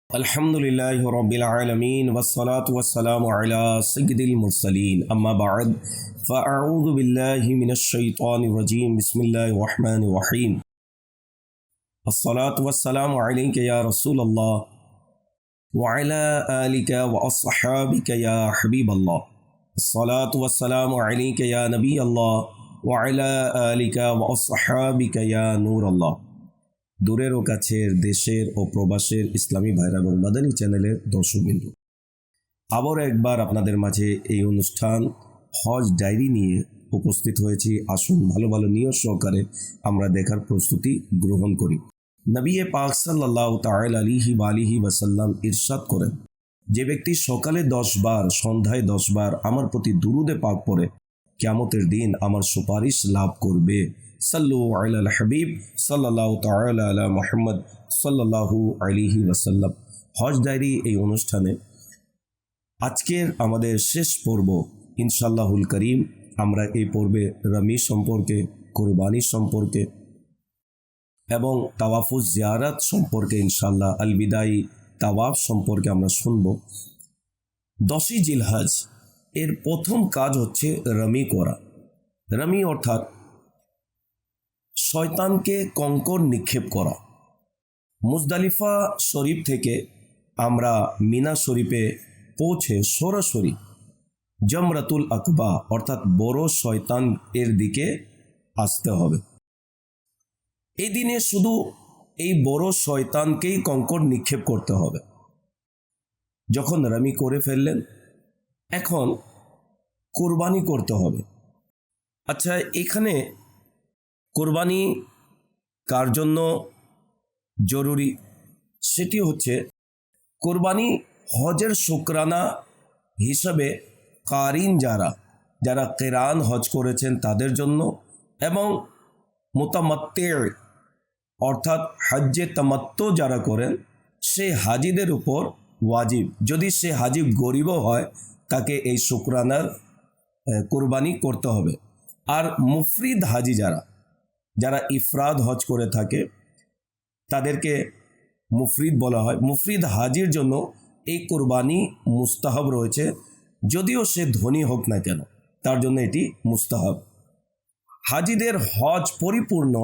अल्हम्दुलिल्लाहि रब्बिल आलमीन वस्सलातु वस्सलामु अला सय्यिदिल मुरसलीन अम्मा बाद फ़अऊज़ु बिल्लाहि मिनश शैतानिर रजीम बिस्मिल्लाहिर रहमानिर रहीम अस्सलातु वस्सलामु अलैका या रसूलल्लाह व अला आलिका व अस्हाबिका या हबीबल्लाह अस्सलातु वस्सलामु अलैका या नबीयल्लाह व अला आलिका व अस्हाबिका या नूरल्लाह। দূরের ও কাছের দেশের ও প্রবাসের ইসলামী ভাইরা এবং মাদানী চ্যানেলের দর্শকবৃন্দ, আবারও একবার আপনাদের মাঝে এই অনুষ্ঠান হজ ডায়েরি নিয়ে উপস্থিত হয়েছি। আসুন ভালো ভালো নিয়ত সহকারে আমরা দেখার প্রস্তুতি গ্রহণ করি। নবী পাক সাল্লাল্লাহু তাআলা আলাইহি ওয়া আলিহি ওয়াসাল্লাম ইরশাদ করেন, যে ব্যক্তি সকালে 10 বার সন্ধ্যায় 10 বার আমার প্রতি দুরুদে পাক পড়ে কিয়ামতের দিন আমার সুপারিশ লাভ করবে। সাল্লু আলাল হাবিব সাল্লাল্লাহু তাআলা আলা মুহাম্মদ সাল্লাল্লাহু আলাইহি ওয়াসাল্লাম। হজ ডায়েরি এই অনুষ্ঠানে আজকের আমাদের শেষ পর্ব ইনশাআল্লাহুল করিম। আমরা এই পর্বে রমি সম্পর্কে, কুরবানি সম্পর্কে এবং তাওয়াফুজ জিয়ারাত সম্পর্কে ইনশাআল্লাহ আল বিদাই তাওয়াফ সম্পর্কে আমরা শুনব। 10ই জিলহজ এর প্রথম কাজ হচ্ছে রমি করা। রমি অর্থাৎ শয়তানকে কঙ্কর নিক্ষেপ করা। মুজদালিফা শরীফ থেকে আমরা মিনা শরীফে পৌঁছে সরাসরি জমরাতুল আকবা অর্থাৎ বড় শয়তান এর দিকে আসতে হবে। এই দিনে শুধু এই বড় শয়তানকেই কঙ্কর নিক্ষেপ করতে হবে। যখন রমি করে ফেললেন, এখন কুরবানি করতে হবে। আচ্ছা, এখানে কুরবানি কার জন্য জরুরি? সেটি হচ্ছে কুরবানি হজের শুকরানা হিসাবে কারিন যারা কিরান হজ করেছেন তাদের জন্য, এবং মুতামাত্তি অর্থাৎ হজ্জে তামাত্তু যারা করেন সেই হাজিদের উপর ওয়াজিব। যদি সে হাজি গরিবও হয় তাকে এই শুকরানার কুরবানি করতে হবে। আর মুফরিদ হাজি যারা ইফরাদ হজ করে থাকে তাদেরকে মুফরিদ বলা হয়। মুফরিদ হাজির জন্য এই কুরবানি মুস্তাহাব রয়েছে, যদিও সে ধনী হোক না কেন, তার জন্য এটি মুস্তাহাব। হাজিদের হজ পরিপূর্ণ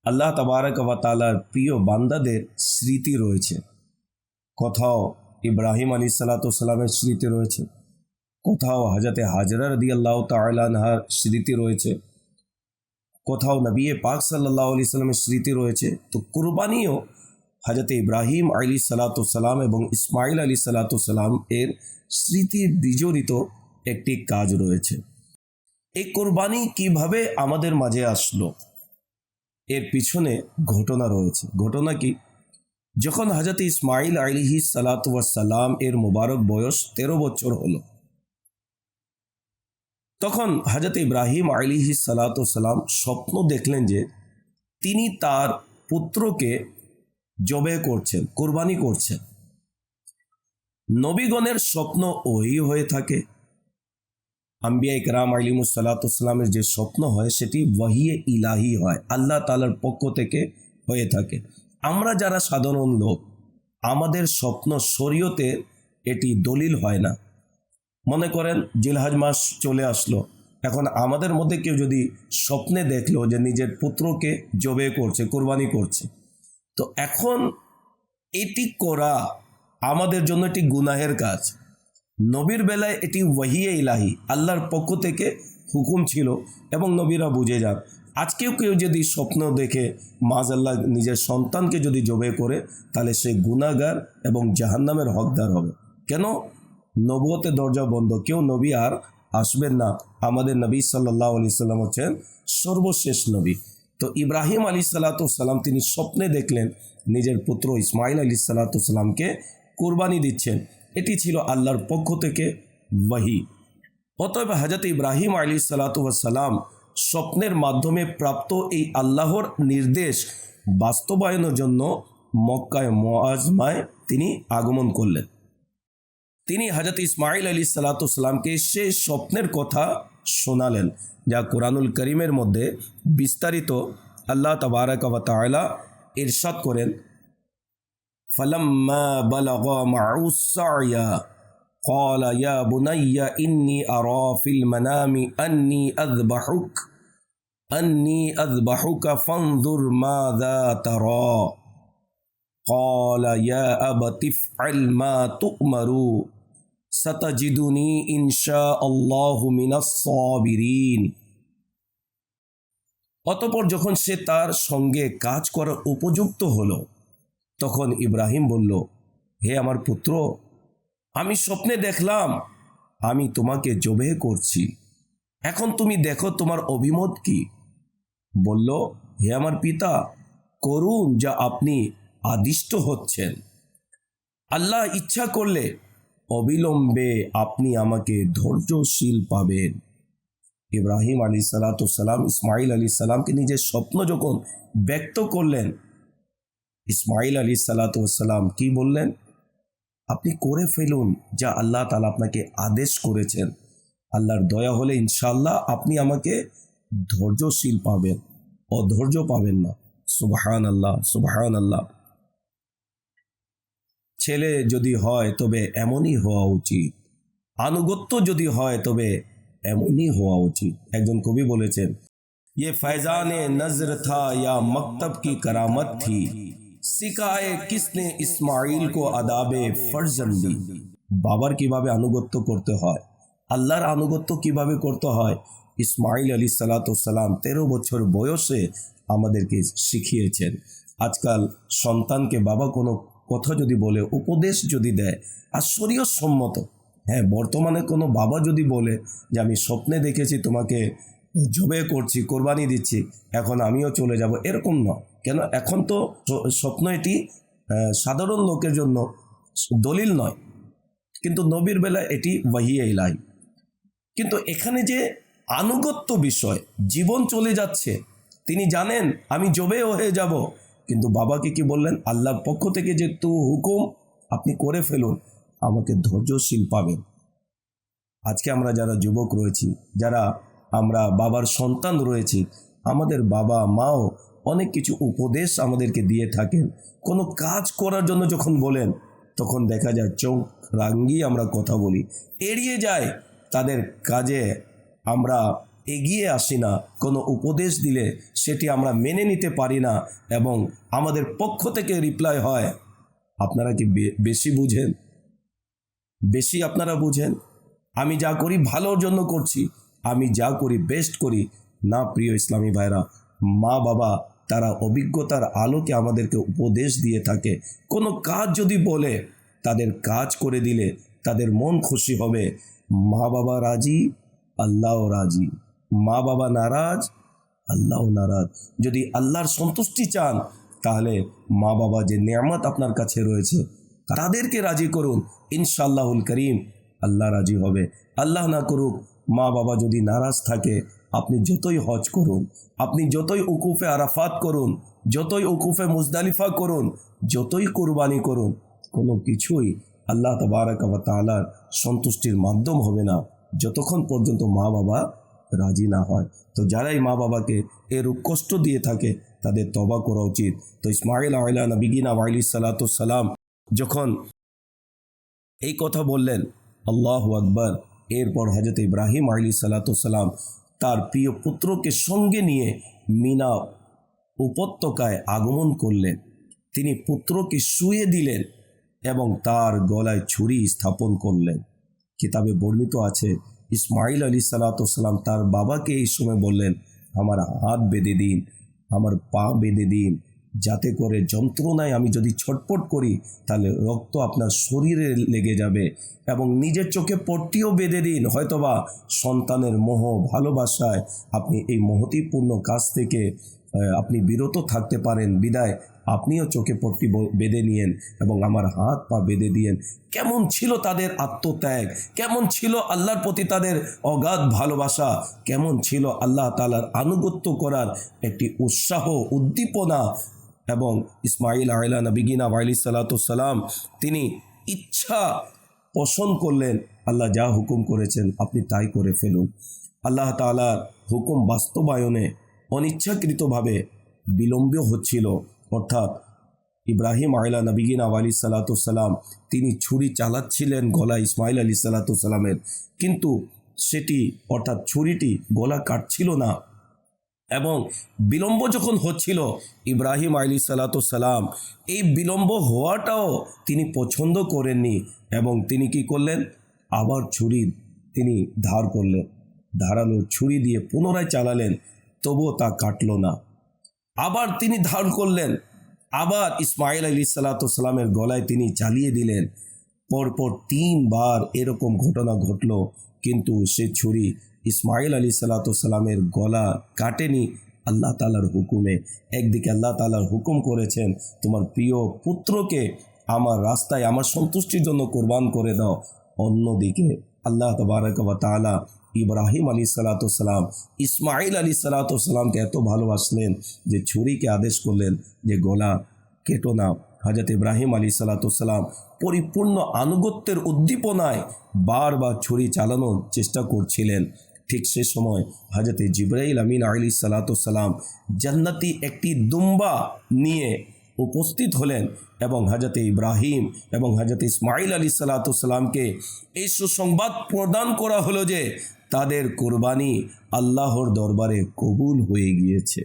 আল্লাহ তাবারক ওয়া তাআলার প্রিয় বান্দাদের স্মৃতি রয়েছে। কোথাও ইব্রাহিম আলাইহিসসালাতু ওয়াসসালামের স্মৃতি রয়েছে, কোথাও হযরতে হাজরা রাদিয়াল্লাহু তাআলা আনহার স্মৃতি রয়েছে, কোথাও নবী পাক সাল্লাল্লাহু আলাইহি সাল্লামের স্মৃতি রয়েছে। তো কুরবানিও হযরতে ইব্রাহিম আলাইহিসসালাতু ওয়াসসালাম এবং ইসমাইল আলাইহিসসালাতু ওয়াসসালাম এর স্মৃতি বিজড়িত একটি কাজ রয়েছে। এই কুরবানি কিভাবে আমাদের মাঝে আসলো, এর পিছনে ঘটনা রয়েছে। ঘটনা কি? যখন হযরতে ইসমাইল আলাইহিসসালাতু ওয়াসসালাম এর মুবারক বয়স 13 বছর হলো, তখন হযরত ইব্রাহিম আলাইহিসসালাতু ওয়াসসালাম স্বপ্ন দেখলেন যে তিনি তার পুত্রকে জবে করছেন, কুরবানি করছেন। নবীগণের স্বপ্ন ওই হয়ে থাকে। আম্বিয়া ইকরাম আলাইহিমুসসালাতু ওয়াসসালামের যে স্বপ্ন হয় সেটি ওয়াহিয়ে ইলাহি হয়, আল্লাহ তাআলার পক্ষ থেকে হয়ে থাকে। আমরা যারা সাধারণ লোক, আমাদের স্বপ্ন শরীয়তে এটি দলিল হয় না। মনে করেন জিলহজ মাস চলে আসলো, এখন আমাদের মধ্যে কেউ যদি স্বপ্নে দেখলো যে নিজের পুত্রকে জবে করছে, কুরবানি করছে, তো এখন এটি করা আমাদের জন্য এটি গুনাহের কাজ। নবীর বেলায় এটি ওয়াহিয়ে ইলাহি, আল্লাহর পক্ষ থেকে হুকুম ছিল এবং নবীরা বুঝে যান। আজকেও কেউ যদি স্বপ্ন দেখে মাযআল্লাহ নিজের সন্তানকে যদি জবে করে, তাহলে সে গুনাহগার এবং জাহান্নামের হকদার হবে। কেন? নবুয়তের দরজা বন্ধ, কেউ নবী আর আসবেন না। আমাদের নবী সাল্লাল্লাহু আলাইহি সাল্লাম হচ্ছেন সর্বশেষ নবী। তো ইব্রাহিম আলাইহিসসালাতু ওয়াসসালাম তিনি স্বপ্নে দেখলেন নিজের পুত্র ইসমাইল আলাইহিসসালাতু ওয়াসসালামকে কুরবানি দিচ্ছেন। এটি ছিল আল্লাহর পক্ষ থেকে ওয়াহি। অতএব হযরত ইব্রাহিম আলাইহিসসালাতু ওয়াসসালাম স্বপ্নের মাধ্যমে প্রাপ্ত এই আল্লাহর নির্দেশ বাস্তবায়নের জন্য মক্কায় মুআজ্জমায় তিনি আগমন করলেন। তিনি হযরত ইসমাইল আলাইহিসসালাতু ওয়াসসালামকে সেই স্বপ্নের কথা শোনালেন, যা কোরআনুল করিমের মধ্যে বিস্তারিত আল্লাহ তাবারক ওয়া তাআলা ইরশাদ করেন, فلما بلغا معه السعي قال يا بني إني أرى في المنام أني أذبحك فانظر ماذا ترى قال يا أبت افعل ما تؤمر ستجدني إن شاء الله من الصابرين। অতঃপর যখন সে তার সঙ্গে কাজ করার উপযুক্ত হলো, তখন ইব্রাহিম বলল, হে আমার পুত্র, আমি স্বপ্নে দেখলাম আমি তোমাকে জবেহ করছি, এখন তুমি দেখো তোমার অভিমত কি। বলল, হে আমার পিতা, করুন যা আপনি আদিষ্ট হচ্ছেন, আল্লাহ ইচ্ছা করলে অবিলম্বে আপনি আমাকে ধৈর্যশীল পাবেন। ইব্রাহিম আলাইহিসসালাম ইসমাইল আলাইহিসসালামকে নিজের স্বপ্ন যখন ব্যক্ত করলেন, ইসমাইল আলাইহিসসালাম কি বললেন? আপনি করে ফেলুন যা আল্লাহ তাআলা আপনাকে আদেশ করেছেন, আল্লাহর দয়া হলে ইনশাআল্লাহ আপনি আমাকে ধৈর্যশীল পাবেন, অধৈর্য পাবেন না। সুবহানাল্লাহ, সুবহানাল্লাহ। ছেলে যদি হয় তবে এমনই হওয়া উচিত, আনুগত্য যদি হয় তবে এমনই হওয়া উচিত। একজন কবি বলেছেন, ये फैजान नजर था या मकतब की करामत थी, सिखाए किसने इस्माइल को আদাবে ফরজন্দি। বাবার কিভাবে আনুগত্য করতে হয়, আল্লাহর আনুগত্য কিভাবে করতে হয়, ইসমাইল আলাইহিসসালাম 13 বছর বয়সে আমাদেরকে শিখিয়েছেন। আজকাল সন্তানকে বাবা কোনো কথা যদি বলে, উপদেশ যদি দেয় আর শরীয়ত সম্মত, হ্যাঁ, বর্তমানে কোনো বাবা যদি বলে যে আমি স্বপ্নে দেখেছি তোমাকে জবে করছি, কোরবানি দিচ্ছি, এখন আমিও চলে যাব, এরকম নয়। কেন? এখন তো স্বপ্ন এটি সাধারণ লোকের জন্য দলিল নয়, কিন্তু নবীর বেলায় এটি ওয়াহি ইলাহি। কিন্তু এখানে যে আনুগত্য বিষয়, জীবন চলে যাচ্ছে, তিনি জানেন আমি জবে হয়ে যাব, কিন্তু বাবাকে কি বললেন? আল্লাহর পক্ষ থেকে যে তু হুকুম, আপনি করে ফেলুন, আমাকে ধৈর্যশীল পাবেন। আজকে আমরা যারা যুবক রয়েছি, যারা আমরা বাবার সন্তান রয়েছি, আমাদের বাবা মাও অনেক কিছু উপদেশ আমাদেরকে দিয়ে থাকেন। কোনো কাজ করার জন্য যখন বলেন, তখন দেখা যায় চোখ রাঙিয়ে আমরা কথা বলি, এড়িয়ে যায়, তাদের কাজে আমরা এগিয়ে আসি না। কোনো উপদেশ দিলে সেটি আমরা মেনে নিতে পারি না, এবং আমাদের পক্ষ থেকে রিপ্লাই হয়, আপনারা কি বেশি বুঝেন, বেশি আপনারা বুঝেন, আমি যা করি ভালোর জন্য করছি, আমি যা করি বেস্ট করি। না প্রিয় ইসলামী ভাইরা, মা বাবা তারা অভিজ্ঞতার আলোকে আমাদেরকে উপদেশ দিয়ে থাকে। কোনো কাজ যদি বলে, তাদের কাজ করে দিলে তাদের মন খুশি হবে। মা বাবা রাজি, আল্লাহও রাজি। মা বাবা নারাজ, আল্লাহও নারাজ। যদি আল্লাহর সন্তুষ্টি চান, তাহলে মা বাবা যে নেয়ামত আপনার কাছে রয়েছে তাদেরকে রাজি করুন, ইনশাআল্লাহুল করিম আল্লাহ রাজি হবে। আল্লাহ না করুক, মা বাবা যদি নারাজ থাকে, আপনি যতই হজ করুন, আপনি যতই উকুফে আরাফাত করুন, যতই উকুফে মুজদালিফা করুন, যতই কুরবানি করুন, কোনো কিছুই আল্লাহ তাবারাক ওয়া তাআলার সন্তুষ্টির মাধ্যম হবে না, যতক্ষণ পর্যন্ত মা বাবা রাজি না হয়। তো যারাই মা বাবাকে এরূপ কষ্ট দিয়ে থাকে, তাদের তওবা করা উচিত। তো ইসমাইল আলা নবিয়িনা আলাইহিস সালাতু সালাম যখন এই কথা বললেন, আল্লাহু আকবার, এরপর হযরত ইব্রাহিম আলাইহিস সালাতু সালাম তার প্রিয় পুত্রকে সঙ্গে নিয়ে মিনা উপত্যকায় আগমন করলেন। তিনি পুত্রকে শুয়ে দিলেন এবং তার গলায় ছুরি স্থাপন করলেন। কিতাবে বর্ণিত আছে, ইসমাইল আলাইহিস সালাতু সালাম তার বাবাকে এই সময় বললেন, আমার হাত বেঁধে দিন, আমার পা বেঁধে দিন, যাতে করে যন্ত্রণায় আমি যদি ছটপট করি তাহলে রক্ত আপনার শরীরে লেগে যাবে, এবং নিজের চোখে পট্টিও বেঁধে দিন, হয়তোবা সন্তানের মোহ ভালোবাসায় আপনি এই মহতিপূর্ণ কাজ থেকে আপনি বিরত থাকতে পারেন, বিদায় আপনিও চোখে পট্টি বেঁধে নিয়েন এবং আমার হাত পা বেঁধে দিয়েন। কেমন ছিল তাদের আত্মত্যাগ, কেমন ছিল আল্লাহর প্রতি তাদের অগাধ ভালোবাসা, কেমন ছিল আল্লাহ তাআলার আনুগত্য করার একটি উৎসাহ, উদ্দীপনা। এবং ইসমাইল আলা নবিয়িনা আলাইহিস সালাতু সালাম তিনি ইচ্ছা পোষণ করলেন, আল্লাহ যা হুকুম করেছেন আপনি তাই করে ফেলুন। আল্লাহ তাআলার হুকুম বাস্তবায়নে অনিচ্ছাকৃতভাবে বিলম্ব হচ্ছিল, অর্থাৎ ইব্রাহিম আলা নবীনা আলী সালাতাম তিনি ছুরি চালাচ্ছিলেন গলা ইসমাইল আলী সালাতামের, কিন্তু সেটি অর্থাৎ ছুরিটি গলা কাটছিল না। এবং বিলম্ব যখন হচ্ছিল ইব্রাহিম আলী সালাতাম এই বিলম্ব হওয়াটাও তিনি পছন্দ করেননি, এবং তিনি কি করলেন, আবার ছুরি তিনি ধার করলেন, ধারালো ছুরি দিয়ে পুনরায় চালালেন, তবুও তা কাটল না। আবার তিনি ধার করলেন, আবার ইসমাইল আলী সালাতামের গলায় তিনি চালিয়ে দিলেন। পরপর 3 বার এরকম ঘটনা ঘটল, কিন্তু সে ছুরি ইসমাইল আলী সালাতামের গলা কাটেনি আল্লাহ তাআলার হুকুমে। একদিকে আল্লাহ তাআলার হুকুম করেছেন, তোমার প্রিয় পুত্রকে আমার রাস্তায় আমার সন্তুষ্টির জন্য কোরবান করে দাও। অন্যদিকে আল্লাহ তাবারক ওয়া তাআলা ইব্রাহিম আলী সালাতাম ইসমাইল আলী সালাতামকে এত ভালোবাসলেন যে ছুরিকে আদেশ করলেন যে গলা কেটো না। হযরত ইব্রাহিম আলী সালাতাম পরিপূর্ণ আনুগত্যের উদ্দীপনায় বারবার ছুরি চালানোর চেষ্টা করছিলেন। ঠিক সে সময় হযরত জিবরাইল আমিন আলী সালাতাম জান্নাতি একটি দুম্বা নিয়ে উপস্থিত হলেন, এবং হযরত ইব্রাহিম এবং হযরত ইসমাইল আলী সালাতামকে এই সুসংবাদ প্রদান করা হলো যে তাদের কোরবানি আল্লাহর দরবারে কবুল হয়ে গিয়েছে।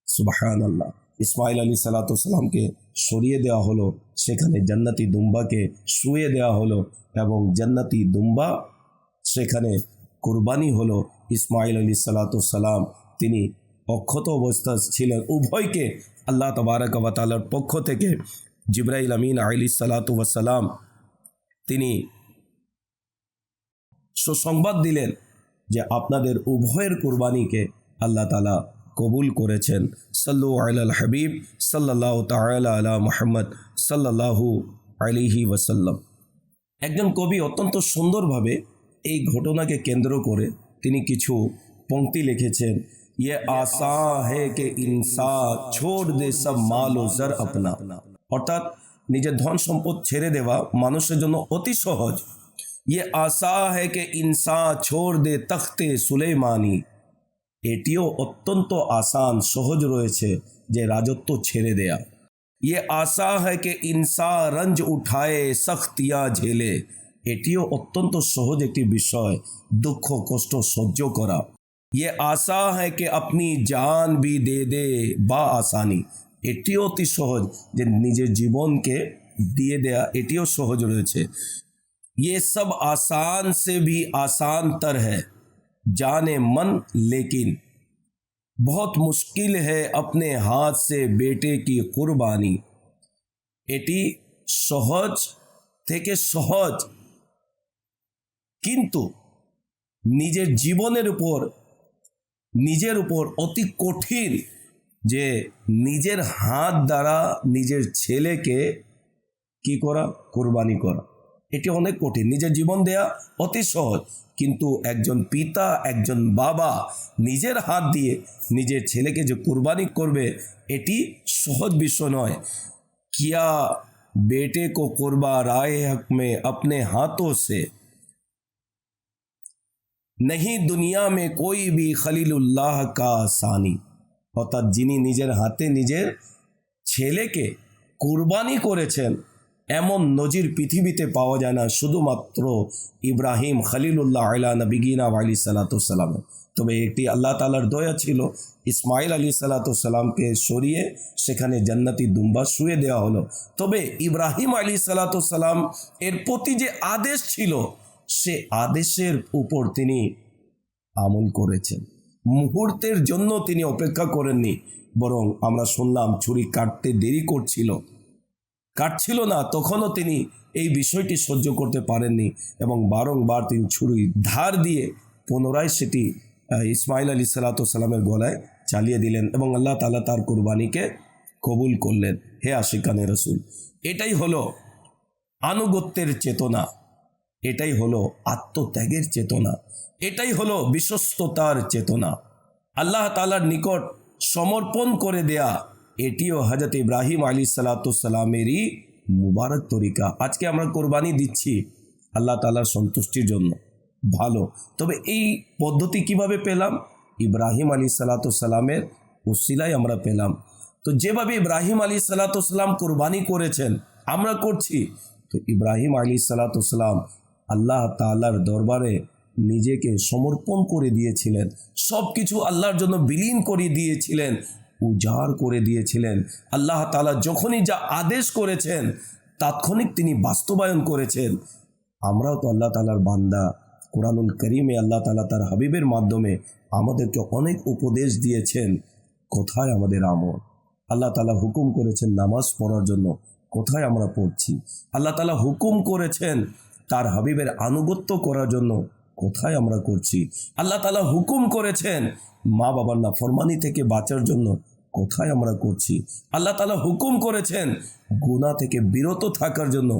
সুবহানাল্লাহ। ইসমাইল আলী সালাতামকে সরিয়ে দেওয়া হলো, সেখানে জান্নাতি দুম্বাকে শুয়ে দেওয়া হলো, এবং জান্নাতি দুম্বা সেখানে কোরবানি হলো। ইসমাইল আলী সালাতাম তিনি অক্ষত অবস্থা ছিলেন। উভয়কে আল্লাহ তাবারক ওয়া তাআলার পক্ষ থেকে জিবরাইল আমিন আলী সালাতাম তিনি সুসংবাদ দিলেন যে আপনাদের উভয়ের কোরবানিকে আল্লাহ তাআলা কবুল করেছেন। সাল্লু আলাল হাবিব সাল্লাল্লাহু তাআলা আলা মুহাম্মদ সাল্লাল্লাহু আলাইহি ওয়াসাল্লাম। একজন কবি অত্যন্ত সুন্দরভাবে এই ঘটনাকে কেন্দ্র করে তিনি কিছু পংক্তি লিখেছেন। ये आसान है कि इंसान छोड़ दे सब माल ও জর अपना, অর্থাৎ নিজের ধন সম্পদ ছেড়ে দেওয়া মানুষের জন্য অতি সহজ। ये आसान है कि इंसान छोड़ दे तख्ते सुलेमानी, এটিও অত্যন্ত আসান সহজ রয়েছে যে রাজত্ব ছেড়ে দেয়া। ये आसान है कि इंसान रंज उठाए सख्तियाँ झेले, এটিও অত্যন্ত সহজ একটি বিষয় দুঃখ কষ্ট সহ্য করা। ये आसान है कि अपनी जान भी दे दे बा आसानी, এটিও অতি সহজ যে নিজের জীবনকে দিয়ে দেয়া, এটিও সহজ রয়েছে। ये सब आसान से भी आसान तर है जाने मन, लेकिन बहुत मुश्किल है अपने हाथ से बेटे की कुर्बानी, এটি সহজ থেকে সহজ, কিন্তু নিজের জীবনের নিজের উপর অতি কঠিন যে নিজের হাত দ্বারা নিজের ছেলেকে কি করা, কোরবানি করা। এটি অনেক কঠিন। নিজের জীবন দেয়া অতি সহজ, কিন্তু একজন পিতা একজন বাবা নিজের হাত দিয়ে নিজের ছেলেকে যে কোরবানি করবে এটি সহজ বিষয় নয়। কিয়া बेटे को कुर्बा राय हक में अपने हाथों से, नहीं दुनिया में कोई भी खलीलुल्लाह का सानी, অর্থাৎ যিনি নিজের হাতে নিজের ছেলেকে কুরবানি করেছেন এমন নজির পৃথিবীতে পাওয়া যায় না, শুধুমাত্র ইব্রাহিম খলিলুল্লাহ আলা নবিগিনা আলী সালাতাম। তবে একটি আল্লাহ তাআলার দয়া ছিল, ইসমাইল আলী সালাতামকে সরিয়ে সেখানে জান্নাতি দুম্বা শুয়ে দেওয়া হলো। তবে ইব্রাহিম আলী সালাতাম এর প্রতি যে আদেশ ছিল সে আদেশের উপর তিনি আমল করেছেন। মুহূর্তের জন্য তিনি অপেক্ষা করেননি, বরং আমরা শুনলাম ছুরি কাটতে দেরি কাটছিল না, তখনও তিনি এই বিষয়টি সহ্য করতে পারেননি এবং বারংবার তিনি ছুরি ধার দিয়ে পুনরায় সেটি ইসমাইল আলী সালাতামের গলায় চালিয়ে দিলেন এবং আল্লাহ তাআলা তার কুরবানিকে কবুল করলেন। হে আশিকানে রসুল, এটাই হলো আনুগত্যের চেতনা, এটাই হলো আত্মত্যাগের চেতনা, এটাই হলো বিশ্বস্ততার চেতনা, আল্লাহ তাআলার নিকট সমর্পণ করে দেয়া। এটিও হযরত ইব্রাহিম আলী সালাতামেরই মুবারক তরিকা। আজকে আমরা কোরবানি দিচ্ছি আল্লাহ তাআলার সন্তুষ্টির জন্য, ভালো। তবে এই পদ্ধতি কিভাবে পেলাম? ইব্রাহিম আলী সালাতামের উসিলায় আমরা পেলাম। তো যেভাবে ইব্রাহিম আলাইহিসসালাম কুরবানি করেছেন আমরা করছি, তো ইব্রাহিম আলাইহিসসালাম আল্লাহ তাআলার দরবারে নিজেকে সমর্পণ করে দিয়েছিলেন, সব কিছু আল্লাহর জন্য বিলীন করে দিয়েছিলেন, উজাড় করে দিয়েছিলেন। আল্লাহ তাআলা যখনই যা আদেশ করেছেন তাৎক্ষণিক তিনি বাস্তবায়ন করেছেন। আমরাও তো আল্লাহ তাআলার বান্দা। কোরআনুল কারীমে আল্লাহ তাআলা তার হাবিবের মাধ্যমে আমাদেরকে অনেক উপদেশ দিয়েছেন। কোথায় আমাদের আমল? আল্লাহ তাআলা হুকুম করেছেন নামাজ পড়ার জন্য, কোথায় আমরা পড়ছি? আল্লাহ তাআলা হুকুম করেছেন তার হাবিবের আনুগত্য করার জন্য, কোথায় আমরা করছি? আল্লাহ তাআলা হুকুম করেছেন মা বাবার নাফরমানি থেকে বাঁচার জন্য, কোথায় আমরা করছি? আল্লাহ তাআলা হুকুম করেছেন গুনাহ থেকে বিরত থাকার জন্য,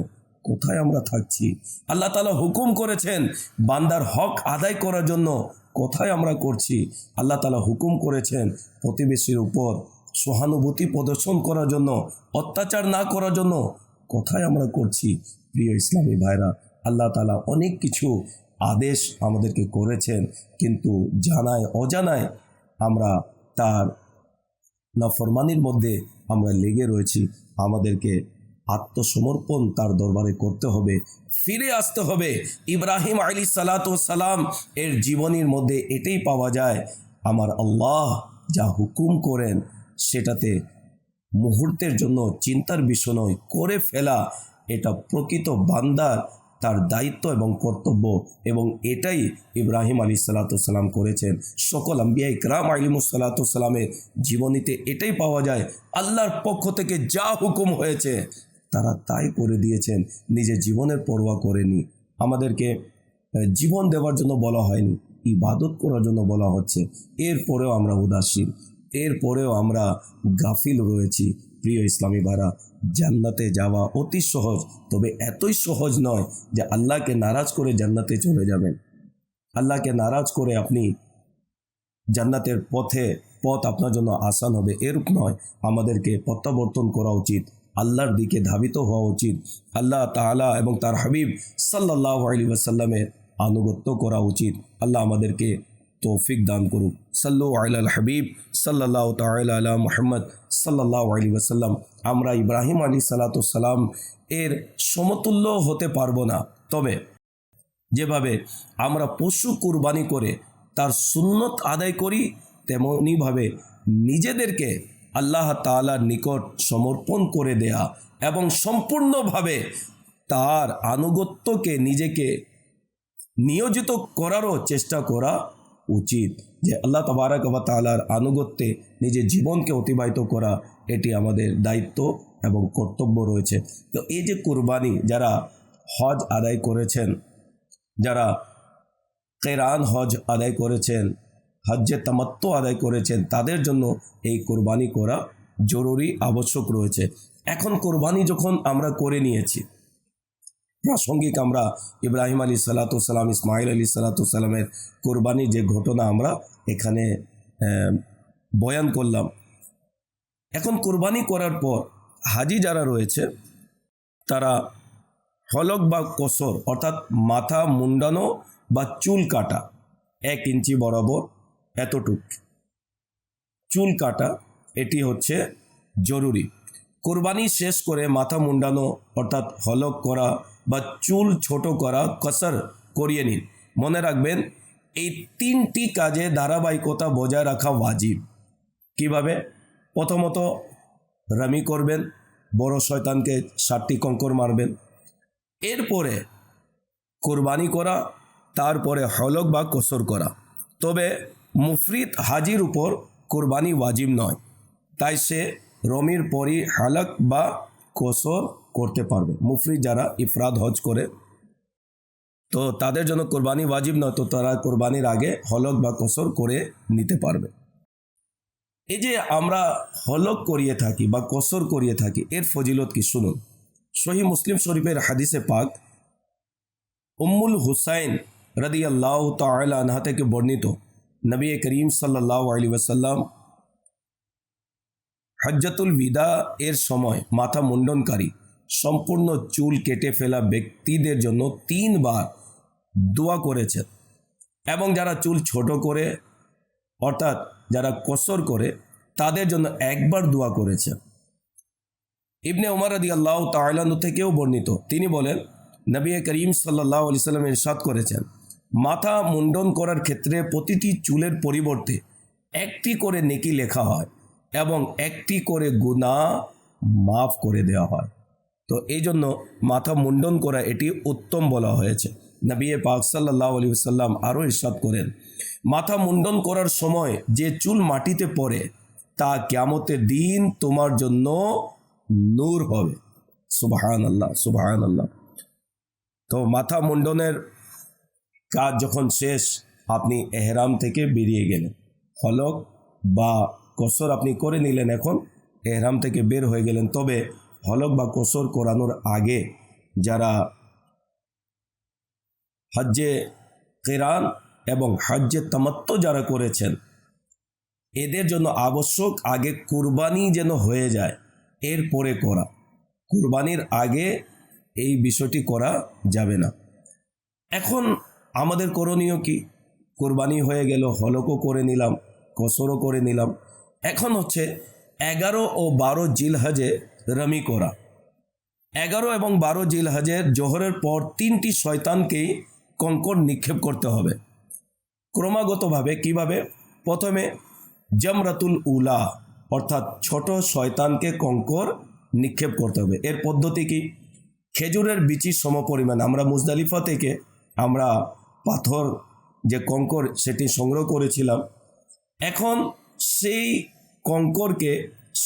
কোথায় আমরা থাকছি? আল্লাহ তাআলা হুকুম করেছেন বান্দার হক আদায় করার জন্য, কোথায় আমরা করছি? আল্লাহ তাআলা হুকুম করেছেন প্রতিবেশীর উপর সহানুভূতি প্রদর্শন করার জন্য, অত্যাচার না করার জন্য, কোথায় আমরা করছি? প্রিয় ইসলামী ভাইরা, আল্লাহ তাআলা অনেক কিছু আদেশ আমাদেরকে করেছেন, কিন্তু জানায় অজানায় আমরা তার নাফরমানির মধ্যে আমরা লেগে রয়েছি। আমাদেরকে আত্মসমর্পণ তার দরবারে করতে হবে, ফিরে আসতে হবে। ইব্রাহিম আলাইহিসসালাম এর জীবনীর মধ্যে এটাই পাওয়া যায়, আমার আল্লাহ যা হুকুম করেন সেটাতে মুহূর্তের জন্য চিন্তার বিষয় নয়, করে ফেলা এটা প্রকৃত বান্দার তার দায়িত্ব এবং কর্তব্য, এবং এটাই ইব্রাহিম আলাইহিসসালাম করেছেন। সকল আম্বিয়া ইকরাম আলাইহিমুসসালামের জীবনীতে এটাই পাওয়া যায়, আল্লাহর পক্ষ থেকে যা হুকুম হয়েছে তারা তাই করে দিয়েছেন, নিজের জীবনের পরোয়া করেনি। আমাদেরকে জীবন দেওয়ার জন্য বলা হয়নি, ইবাদত করার জন্য বলা হচ্ছে। এরপরেও আমরা উদাসীন, এরপরেও আমরা গাফিল রয়েছি। প্রিয় ইসলামী ভাইরা, জান্নাতে যাওয়া অতি সহজ, তবে এতই সহজ নয় যে আল্লাহকে নারাজ করে জান্নাতে চলে যাবেন। আল্লাহকে নারাজ করে আপনি জান্নাতের পথ আপনার জন্য আসান হবে, এরূপ নয়। আমাদেরকে প্রত্যাবর্তন করা উচিত, আল্লাহর দিকে ধাবিত হওয়া উচিত, আল্লাহ তাআলা এবং তার হাবিব সাল্লাল্লাহু আলাইহি ওয়াসাল্লামের আনুগত্য করা উচিত। আল্লাহ আমাদেরকে তৌফিক দান করুক। সাল্লু আলাল হাবিব সাল্লাল্লাহু তাআলা আলা মুহাম্মদ সাল্লাল্লাহু আলাইহি ওয়াসাল্লাম। আমরা ইব্রাহিম আলাইহিসসালাম এর সমতুল্য হতে পারবো না, তবে যেভাবে আমরা পশু কুরবানি করে তার সুন্নত আদায় করি, তেমনিভাবে নিজেদেরকে আল্লাহ তাআলার নিকট সমর্পণ করে দেয়া এবং সম্পূর্ণভাবে তার আনুগত্যকে নিজেকে নিয়োজিত করারও চেষ্টা করা উচিত। যে আল্লাহ তাবারাক ওয়া তাআলার আনুগত্যে নিজের জীবনকে অতিবাহিত করা, এটি আমাদের দায়িত্ব এবং কর্তব্য রয়েছে। তো এই যে কুরবানি, যারা হজ আদায় করেছেন, যারা কেরান হজ আদায় করেছেন, হজ্জে তামাত্তু আদায় করেছেন, তাদের জন্য এই কুরবানি করা জরুরি আবশ্যক রয়েছে। এখন কুরবানি যখন আমরা করে নিয়েছি, প্রাসঙ্গিক আমরা ইব্রাহিম আলাইহিসসালাম, ইসমাইল আলাইহিসসালামের কুরবানি যে ঘটনা আমরা এখানে বয়ান করলাম। এখন কুরবানি করার পর হাজি যারা রয়েছে তারা হলক বা কসর, অর্থাৎ মাথা মুন্ডানো বা চুল কাটা, 1 ইঞ্চি বরাবর এতটুক চুল কাটা, এটি হচ্ছে জরুরি। কুরবানি শেষ করে মাথা মুন্ডানো অর্থাৎ হলক করা বা চুল ছোট করা, কসর করিয়ে নিন। মনে রাখবেন এই 3টি কাজে ধারাবাহিকতা বজায় রাখা ওয়াজিব। কিভাবে? প্রথমত রামি করবেন, বড় শয়তানকে 7টি কঙ্কর মারবেন, এরপরে কুরবানি করা, তারপরে হলক বা কসর করা। তবে মুফরিদ হাজির উপর কুরবানি ওয়াজিব নয়, তাই সে রমির পরই হালক বা কসর করতে পারবে। মুফরিদ যারা ইফরাদ হজ করে, তো তাদের জন্য কুরবানি ওয়াজিব নয়, তো তারা কুরবানির আগে হলক বা কসর করে নিতে পারবে। এই যে আমরা হলক করিয়ে থাকি বা কসর করিয়ে থাকি, এর ফজিলত কি শুনুন। সহিহ মুসলিম শরীফের হাদিসে পাক উম্মুল হুসাইন রাদিয়াল্লাহু তাআলা আনহা থেকে বর্ণিত, নবী করিম সাল্লাল্লাহু আলাইহি ওয়াসাল্লাম হজ্জাতুল বিদা এর সময় মাথা মুন্ডনকারী সম্পূর্ণ চুল কেটে ফেলা ব্যক্তিদের জন্য 3 বার দোয়া করেছেন, এবং যারা চুল ছোট করে অর্থাৎ যারা কসর করে তাদের জন্য একবার দোয়া করেছেন। ইবনে উমর রাদিয়াল্লাহু তাআলা আনহু থেকেও বর্ণিত, তিনি বলেন, নবী করিম সাল্লাল্লাহু আলাইহি সাল্লাম ইরশাদ করেছেন, মাথা মুন্ডন করার ক্ষেত্রে প্রতিটি চুলের পরিবর্তে একটি করে নেকি লেখা হয় এবং একটি করে গুনাহ মাফ করে দেওয়া হয়। তো এই জন্য মাথা মুন্ডন করা এটি উত্তম বলা হয়েছে। নবী পাক সাল্লাল্লাহু আলাইহি ওয়াসাল্লাম আরও ইরশাদ করেন, মাথা মুন্ডন করার সময় যে চুল মাটিতে পড়ে তা কিয়ামতের দিন তোমার জন্য নূর হবে। সুবহানাল্লাহ, সুবহানাল্লাহ। তো মাথা মুন্ডনের কাজ যখন শেষ, আপনি এহরাম থেকে বেরিয়ে গেলেন, হলক বা কসর আপনি করে নিলেন, এখন এহরাম থেকে বের হয়ে গেলেন। তবে হলক বা কসর করানোর আগে যারা হজ্জে কিরান এবং হজ্জে তামাত্তু যারা করেছেন, এদের জন্য আবশ্যক আগে কুরবানি যেন হয়ে যায়, এরপরে করা। কুরবানির আগে এই বিষয়টি করা যাবে না। এখন আমাদের করণীয় কি? কুরবানি হয়ে গেল, হলকও করে নিলাম, কসরও করে নিলাম। এখন হচ্ছে 11 ও 12 জিলহজে রমি করা। 11 এবং 12 জিলহজের জোহরের পর 3টি শয়তানকেই কঙ্কর নিক্ষেপ করতে হবে ক্রমাগতভাবে। কিভাবে? প্রথমে জমরাতুল উলা অর্থাৎ ছোট শয়তানকে কঙ্কর নিক্ষেপ করতে হবে। এর পদ্ধতি কি? খেজুরের বিচির সমপরিমাণ আমরা মুজদালিফা থেকে আমরা পাথর যে কঙ্কর সেটি সংগ্রহ করেছিলাম। এখন সেই কঙ্করকে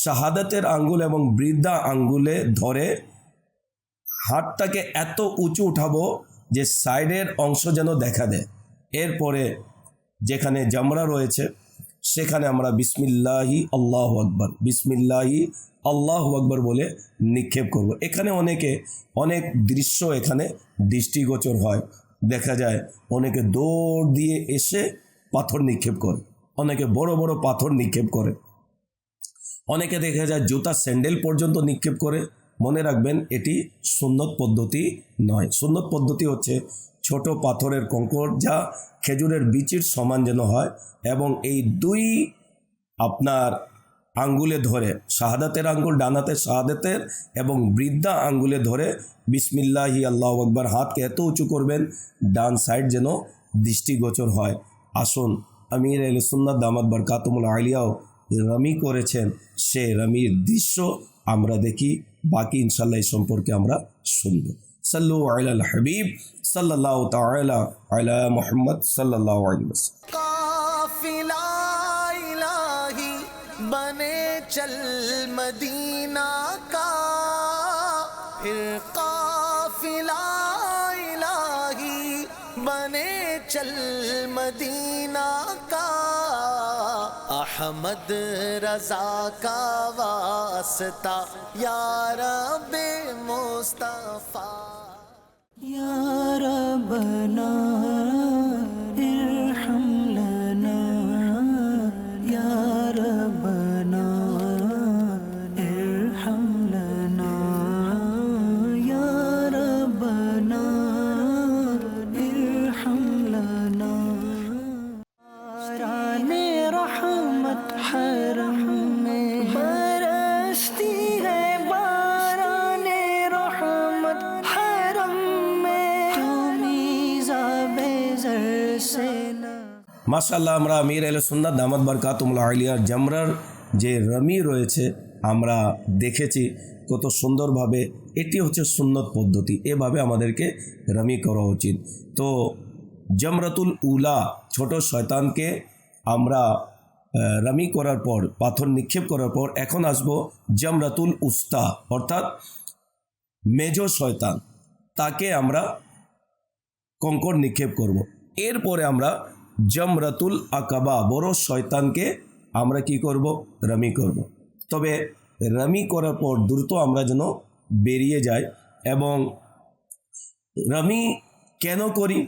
শাহাদাতের আঙ্গুল এবং বৃদ্ধা আঙ্গুলে ধরে হাতটাকে এত উঁচু উঠাবো যে সাইডের অংশ যেন দেখা দেয়। এরপরে যেখানে জামরা রয়েছে সেখানে আমরা বিসমিল্লাহি আল্লাহু আকবার, বিসমিল্লাহি আল্লাহু আকবার বলে নিক্ষেপ করব। এখানে অনেক দৃশ্য এখানে দৃষ্টিগোচর হয়। দেখা যায় অনেকে দৌড় দিয়ে এসে পাথর নিক্ষেপ করে, অনেকে বড় বড় পাথর নিক্ষেপ করে, অনেকে দেখা যায় জুতা স্যান্ডেল পর্যন্ত নিক্ষেপ করে। মনে রাখবেন, এটি সুন্নত পদ্ধতি নয়। সুন্নত পদ্ধতি হচ্ছে ছোট পাথরের কঙ্কর যা খেজুরের বিচির সমান যেন হয় এবং এই দুই আপনার আঙ্গুলে ধরে, শাহাদাতের আঙ্গুল ডানাতে শাহাদাতের এবং বৃদ্ধা আঙ্গুলে ধরে বিসমিল্লাহি আল্লাহু আকবার, হাতকে এত উঁচু করবেন ডান সাইড যেন দৃষ্টিগোচর হয়। আসুন, আমির আহলে সুন্নাত দামাত বরকাতুহুল আলিয়াও রমি করেছেন, সে রমির দৃশ্য আমরা দেখি। বাকি ইনশাল্লাহ এই সম্পর্কে আমরা শুনব। সাল্লু আলাল হাবিব সাল্লাল্লাহু তাআলা আলা মুহাম্মদ সাল্লাল্লাহু আলাইহি ওয়াসাল্লাম। काफिला इलाही बने चल मदीना का, फिर काफिला इलाही बने चल मदीना का, अहमद रजा का वास्ता या रब्बे मुस्तफा, या रब्बना इरहम लना, या रब्बना इरहम लना, या रब्बना इरहम लना। बाराने रहमत हरम में बरसती है, बाराने रहमत हरम में, बेज़र से ना। মাশাআল্লাহ, আমরা আমির আহলে সুন্নাত দামাত বরকাতুহুল আলিয়ার জামরার যে রমি রয়েছে আমরা দেখেছি কত সুন্দরভাবে। এটি হচ্ছে সুন্নত পদ্ধতি, এভাবে আমাদেরকে রমি করা উচিত। তো জমরাতুল উলা ছোট শয়তানকে আমরা রমি করার পর, পাথর নিক্ষেপ করার পর, এখন আসবো জমরাতুল উস্তা অর্থাৎ মেজো শয়তান, তাকে আমরা কঙ্কর নিক্ষেপ করব। এরপরে আমরা জমরাতুল আকাবা বড় শয়তানকে আমরা কি করব? রমি করব। তবে রমি করার পর দ্রুত আমরা যেন বেরিয়ে যাই। এবং রমি কেন করি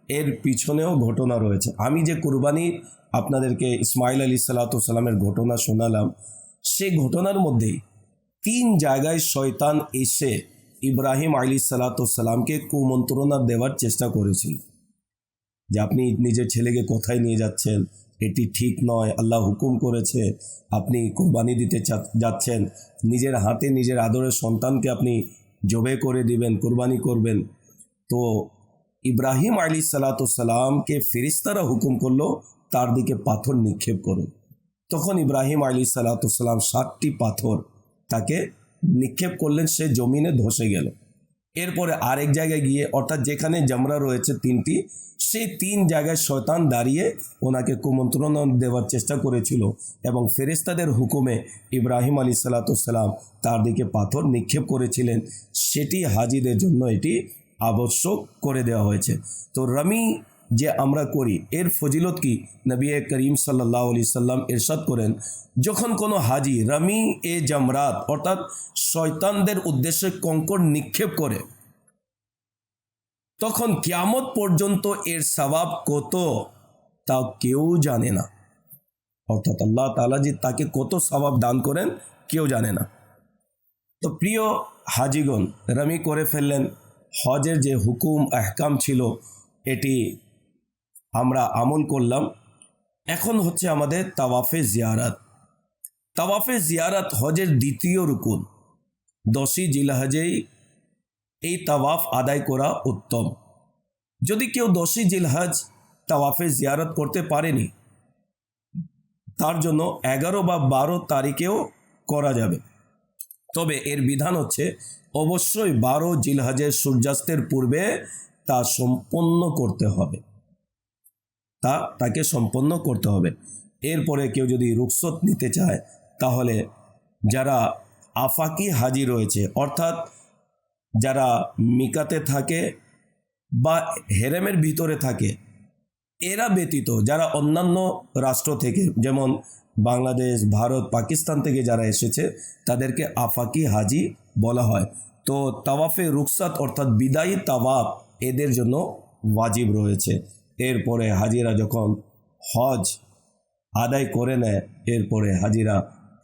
এর পিছনেও ঘটনা রয়েছে। আমি যে কুরবানি আপনাদেরকে ইসমাইল আলাইহিস সালামের ঘটনা শোনালাম, সেই ঘটনার মধ্যেই 3 জায়গায় শয়তান এসে ইব্রাহিম আলাইহিস সালামকে কুমন্ত্রণা দেওয়ার চেষ্টা করেছিল যে আপনি নিজের ছেলেকে কোথায় নিয়ে যাচ্ছেন, এটি ঠিক নয়, আল্লাহ হুকুম করেছে আপনি কোরবানি দিতে যাচ্ছেন, নিজের হাতে নিজের আদরের সন্তানকে আপনি জবে করে দিবেন, কোরবানি করবেন। তো ইব্রাহিম আলাইহিসসালামকে ফেরেশতারা হুকুম করলো তার দিকে পাথর নিক্ষেপ করুন। তখন ইব্রাহিম আলাইহিসসালাম 7টি পাথর তাকে নিক্ষেপ করলেন, সে জমিনে ধসে গেল। এরপরে আরেক জায়গায় গিয়ে, অর্থাৎ যেখানে জামরা রয়েছে 3টি, সেই 3 জায়গায় শয়তান দাঁড়িয়ে ওনাকে কুমন্ত্রণা দেওয়ার চেষ্টা করেছিল এবং ফেরেশতাদের হুকুমে ইব্রাহিম আলাইহিসসালাম তার দিকে পাথর নিক্ষেপ করেছিলেন। সেটি হাজিদের জন্য এটি আবশ্যক করে দেওয়া হয়েছে। তো রামি যে আমরা করি এর ফজিলত কি? নবী করিম সাল্লাল্লাহু আলাইহি সাল্লাম ইরশাদ করেন, যখন কোনো হাজি রামি এ জামরাত অর্থাৎ শয়তানদের উদ্দেশ্যে কঙ্কর নিক্ষেপ করে, তখন কিয়ামত পর্যন্ত এর সওয়াব কত তা কেউ জানে না। অর্থাৎ আল্লাহ তাআলা যে তাকে কত সওয়াব দান করেন কেউ জানে না। তো প্রিয় হাজিগণ, রামি করে ফেললেন, হজের যে হুকুম আহকাম ছিল এটি আমরা আমল করলাম। এখন হচ্ছে আমাদের তাওয়াফে জিয়ারাত। তাওয়াফে জিয়ারাত হজের দ্বিতীয় রুকুন। 10ই জিলহজেই এই তাওয়াফ আদায় করা উত্তম। যদি কেউ 10ই জিলহজ তাওয়াফে জিয়ারত করতে পারেনি, তার জন্য 11 বা 12 তারিখেও করা যাবে। তবে এর বিধান হচ্ছে অবশ্যই 12 জিলহজের সূর্যাস্তের পূর্বে তা সম্পন্ন করতে হবে, তাকে সম্পন্ন করতে হবে। এরপরে কেউ যদি রুখসত নিতে চায়, তাহলে যারা আফাকি হাজি রয়েছে, অর্থাৎ যারা মিকাতে থাকে বা হেরেমের ভিতরে থাকে, এরা ব্যতীত যারা অন্যান্য রাষ্ট্র থেকে, যেমন বাংলাদেশ, ভারত, পাকিস্তান থেকে যারা এসেছে, তাদেরকে আফাকি হাজি বলা হয়। তো তাওয়াফে রুখসাত অর্থাৎ বিদায়ী তাওয়াফ এদের জন্য ওয়াজিব রয়েছে। এরপরে হাজিরা যখন হজ আদায় করে নেয়, এরপরে হাজিরা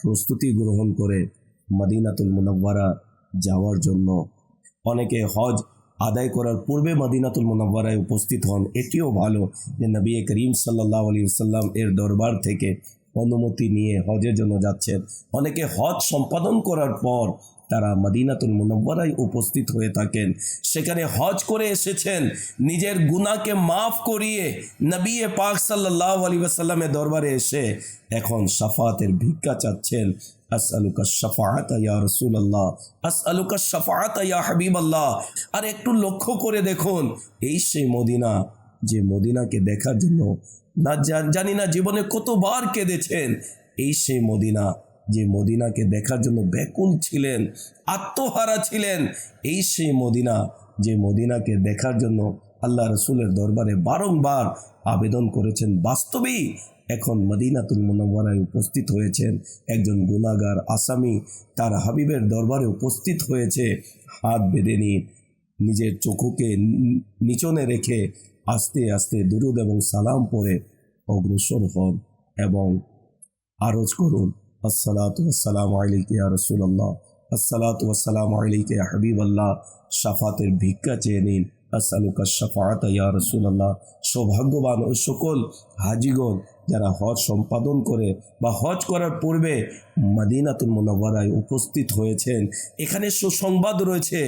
প্রস্তুতি গ্রহণ করে মদিনাতুল মুনাওয়ারা যাওয়ার জন্য। অনেকে হজ আদায় করার পূর্বে মদিনাতুল মুনাওয়ারায় উপস্থিত হন। এটিও ভালো যে নবী করিম সাল্লাল্লাহু আলাইহি ওয়াসাল্লাম এর দরবার থেকে অনুমতি নিয়ে হজের জন্য যাচ্ছেন। অনেকে হজ সম্পাদন করার পর তারা মদিনাতুল মুনাওয়ারায় উপস্থিত হয়ে থাকেন, সেখানে হজ করে এসেছেন, নিজের গুনাহকে মাফ করিয়ে নবী পাক সাল্লাল্লাহু আলাইহি ওয়াসাল্লামের দরবারে এসে এখন শাফাআতের ভিক্ষা চাচ্ছেন। আসআলুকা শাফাআতা ইয়া রাসূলুল্লাহ, আসআলুকা শাফাআতা ইয়া হাবিবাল্লাহ। আর একটু লক্ষ্য করে দেখুন, এই সেই মদিনা যে মদিনাকে দেখার জন্য না জানি না জীবনে কতবার কেঁদেছেন। এই সেই মদিনা যে মদিনাকে দেখার জন্য ব্যাকুল ছিলেন, আত্মহারা ছিলেন। এই সেই মদিনা যে মদিনাকে দেখার জন্য আল্লাহ রসুলের দরবারে বারংবার আবেদন করেছেন। বাস্তবেই এখন মদিনাতুল মুনাওয়ারায় উপস্থিত হয়েছেন। একজন গুনাহগার আসামি তার হাবিবের দরবারে উপস্থিত হয়েছে, হাত বেঁধে নিয়ে নিজের চোখকে নিচনে রেখে আস্তে আস্তে দুরুদ এবং সালাম পড়ে অগ্রসর হন এবং আরজ করুন, আসসালাতু ওয়াসসালামু আলাইকা ইয়া রাসূলুল্লাহ, আসসালাতু ওয়াসসালামু আলাইকা ইয়া হাবিবাল্লাহ। শাফাতের ভিক্ষা চেয়ে নিন, আসআলুকা শাফাআতা ইয়া রাসূলুল্লাহ। সৌভাগ্যবান ওই সকল হাজিগণ যারা হজ সম্পাদন করে বা হজ করার পূর্বে মদিনাতুল মুনাওয়ারায় উপস্থিত হয়েছেন। এখানে সুসংবাদ রয়েছে,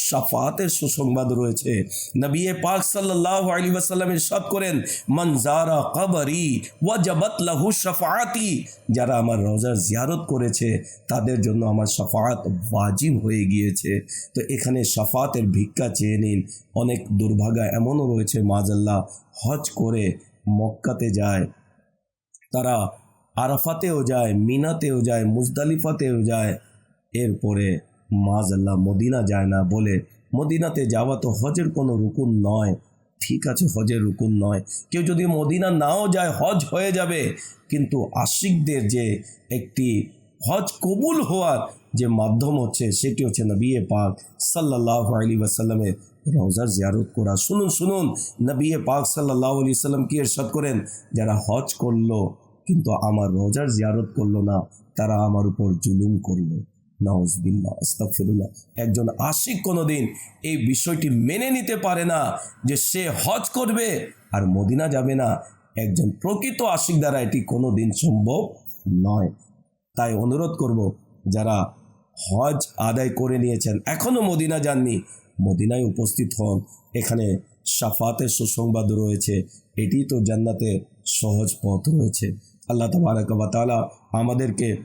শাফাআতের সুসংবাদ রয়েছে। নবী পাক সাল্লাল্লাহু আলাইহি ওয়াসাল্লাম ইরশাদ করেন, মান যারা কবরি ওয়াজাবাত লাহু শাফাআতি। যারা আমার রওজার জিয়ারত করেছে তাদের জন্য আমার শাফাআত ওয়াজিব হয়ে গিয়েছে। তো এখানে শাফাআতের ভিক্ষা চেয়ে নিন। অনেক দুর্ভাগা এমনও রয়েছে মাযাল্লাহ হজ করে মক্কাতে যায়, তারা আরাফাতেও যায়, মিনাতেও যায়, মুজদালিফাতেও যায়, এরপরে মাযাল্লাহ মদিনা যায় না, বলে মদিনাতে যাওয়া তো হজের কোনো রুকুন নয়। ঠিক আছে, হজের রুকুন নয়, কেউ যদি মদিনা নাও যায় হজ হয়ে যাবে, কিন্তু আশিকদের যে একটি হজ কবুল হওয়ার যে মাধ্যম হচ্ছে সেটি হচ্ছে নবী পাক সাল্লাল্লাহু আলাইহি ওয়াসাল্লামের রওজার জিয়ারত করা। শুনুন শুনুন, নবী পাক সাল্লাল্লাহু আলাইহি ওয়াসাল্লাম কি ইরশাদ করেন, যারা হজ করলো কিন্তু আমার রওজার জিয়ারত করলো না, তারা আমার উপর জুলুম করলো। নাউজুবিল্লাহ, আস্তাগফিরুল্লাহ। একজন আশিক কোনোদিন এই বিষয়টি মেনে নিতে পারে না যে সে হজ করবে আর মদিনা যাবে না। একজন প্রকৃত আশিক দ্বারা এটি কোনো দিন সম্ভব নয়। তাই অনুরোধ করব, যারা হজ আদায় করে নিয়েছেন এখনও মদিনা যাননি, মদিনায় উপস্থিত হন। এখানে শাফাতের সুসংবাদ রয়েছে, এটি তো জান্নাতের সহজ পথ রয়েছে। আল্লাহ তাবারক ওয়া তাআলা আমাদেরকে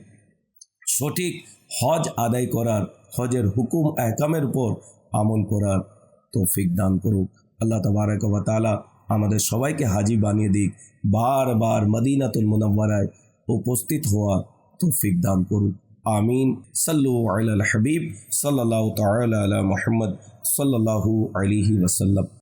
সঠিক হজ আদায় করার, হজের হুকুম আহকামের উপর আমল করার তৌফিক দান করুক। আল্লাহ তাবারক ওয়া তাআলা আমাদের সবাইকে হাজি বানিয়ে দিক, বারবার মদিনাতুল মুনাওয়ারায় উপস্থিত হওয়া তৌফিক দান করুক। আমিন। সাল্লু আলাল হাবিব সাল্লাল্লাহু তাআলা আলা মুহাম্মদ সাল্লাল্লাহু আলাইহি ওয়াসাল্লাম।